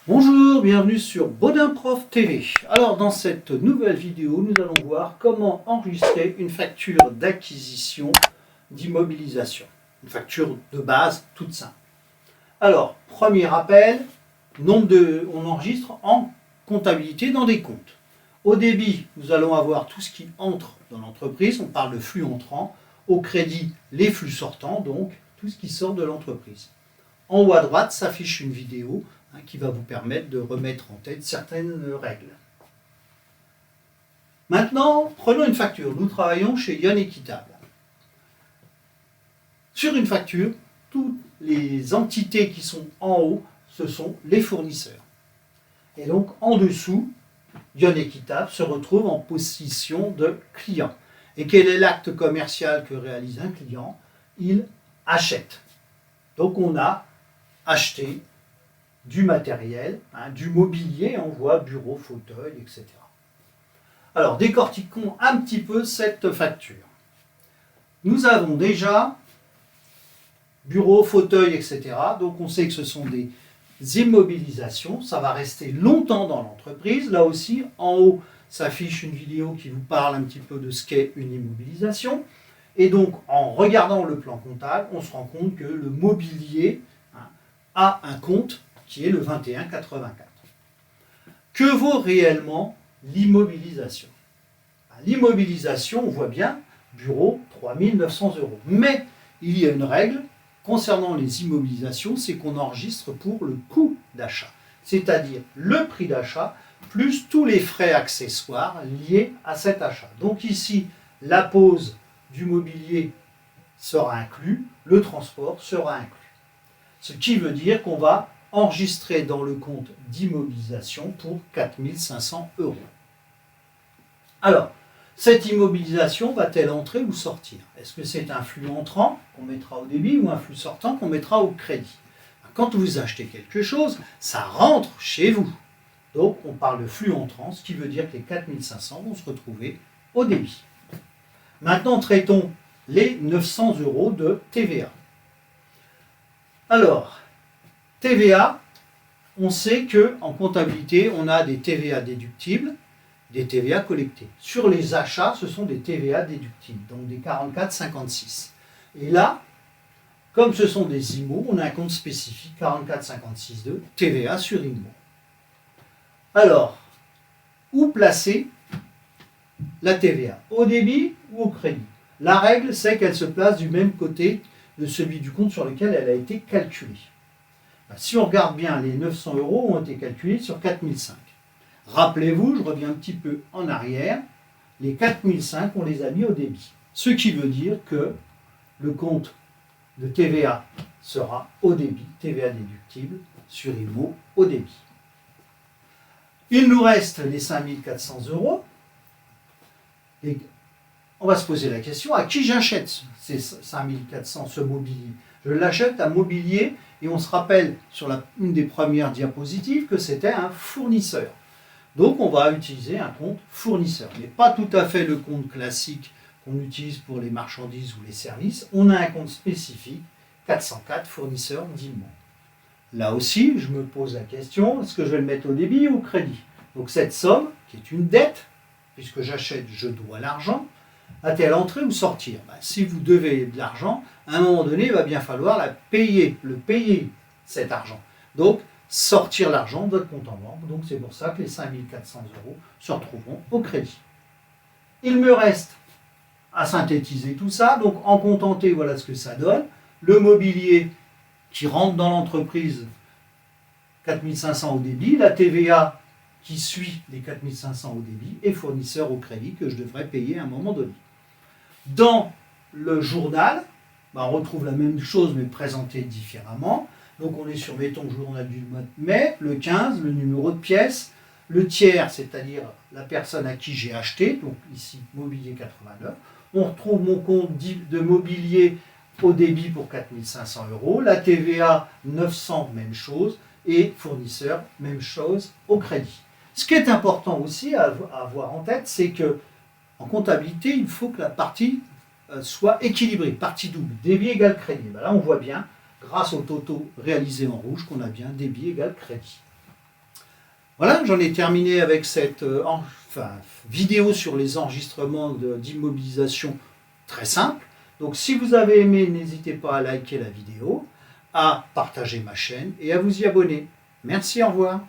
Bonjour, bienvenue sur Baudin Prof TV. Alors dans cette nouvelle vidéo, nous allons voir comment enregistrer une facture d'acquisition d'immobilisation. Une facture de base toute simple. Alors, premier rappel, on enregistre en comptabilité dans des comptes. Au débit, nous allons avoir tout ce qui entre dans l'entreprise, on parle de flux entrant. Au crédit, les flux sortants, donc tout ce qui sort de l'entreprise. En haut à droite s'affiche une vidéo qui va vous permettre de remettre en tête certaines règles. Maintenant, prenons une facture. Nous travaillons chez Yon Équitable. Sur une facture, toutes les entités qui sont en haut, ce sont les fournisseurs. Et donc, en dessous, Yon Équitable se retrouve en position de client. Et quel est l'acte commercial que réalise un client? Il achète. Donc, on a acheté du matériel, du mobilier, on voit bureau, fauteuil, etc. Alors, décortiquons un petit peu cette facture. Nous avons déjà bureau, fauteuil, etc. Donc, on sait que ce sont des immobilisations. Ça va rester longtemps dans l'entreprise. Là aussi, en haut, s'affiche une vidéo qui vous parle un petit peu de ce qu'est une immobilisation. Et donc, en regardant le plan comptable, on se rend compte que le mobilier a un compte qui est le 2184. Que vaut réellement l'immobilisation? L'immobilisation, on voit bien, bureau, 3 900 €. Mais il y a une règle concernant les immobilisations, c'est qu'on enregistre pour le coût d'achat, c'est-à-dire le prix d'achat plus tous les frais accessoires liés à cet achat. Donc ici, la pose du mobilier sera inclus, le transport sera inclus. Ce qui veut dire qu'on va enregistrer dans le compte d'immobilisation pour 4 500 €. Alors, cette immobilisation va-t-elle entrer ou sortir? Est-ce que c'est un flux entrant qu'on mettra au débit ou un flux sortant qu'on mettra au crédit? Quand vous achetez quelque chose, ça rentre chez vous. Donc, on parle de flux entrant, ce qui veut dire que les 4 500 vont se retrouver au débit. Maintenant, traitons les 900 € de TVA. Alors, TVA, on sait qu'en comptabilité, on a des TVA déductibles, des TVA collectés. Sur les achats, ce sont des TVA déductibles, donc des 44,56. Et là, comme ce sont des IMO, on a un compte spécifique 44,56,2, TVA sur IMO. Alors, où placer la TVA? Au débit ou au crédit? La règle, c'est qu'elle se place du même côté de celui du compte sur lequel elle a été calculée. Si on regarde bien, les 900 € ont été calculés sur 4005. Rappelez-vous, je reviens un petit peu en arrière, les 4005, on les a mis au débit. Ce qui veut dire que le compte de TVA sera au débit, TVA déductible sur IMO au débit. Il nous reste les 5400 €. Et on va se poser la question, à qui j'achète ces 5400, ce mobilier? Je l'achète à Mobilier et on se rappelle sur une des premières diapositives que c'était un fournisseur. Donc on va utiliser un compte fournisseur, mais pas tout à fait le compte classique qu'on utilise pour les marchandises ou les services. On a un compte spécifique, 404 fournisseur d'IMO. Là aussi, je me pose la question, est-ce que je vais le mettre au débit ou au crédit? Donc cette somme, qui est une dette, puisque j'achète, je dois l'argent, a-t-elle entrer ou sortir? Si vous devez de l'argent, à un moment donné, il va bien falloir le payer cet argent. Donc, sortir l'argent de votre compte en banque. Donc, c'est pour ça que les 5400 € se retrouveront au crédit. Il me reste à synthétiser tout ça. Donc, en comptant T, voilà ce que ça donne. Le mobilier qui rentre dans l'entreprise, 4500 au débit. La TVA qui suit les 4500 au débit et fournisseur au crédit que je devrais payer à un moment donné. Dans le journal, on retrouve la même chose mais présentée différemment. Donc on est sur, mettons, journal du mois de mai, le 15, le numéro de pièce, le tiers, c'est-à-dire la personne à qui j'ai acheté, donc ici mobilier 89. On retrouve mon compte de mobilier au débit pour 4500 €, la TVA 900, même chose, et fournisseur, même chose au crédit. Ce qui est important aussi à avoir en tête, c'est que en comptabilité, il faut que la partie soit équilibrée, partie double, débit égale crédit. Là, on voit bien, grâce au totaux réalisé en rouge, qu'on a bien débit égale crédit. Voilà, j'en ai terminé avec cette vidéo sur les enregistrements d'immobilisation très simple. Donc si vous avez aimé, n'hésitez pas à liker la vidéo, à partager ma chaîne et à vous y abonner. Merci, au revoir.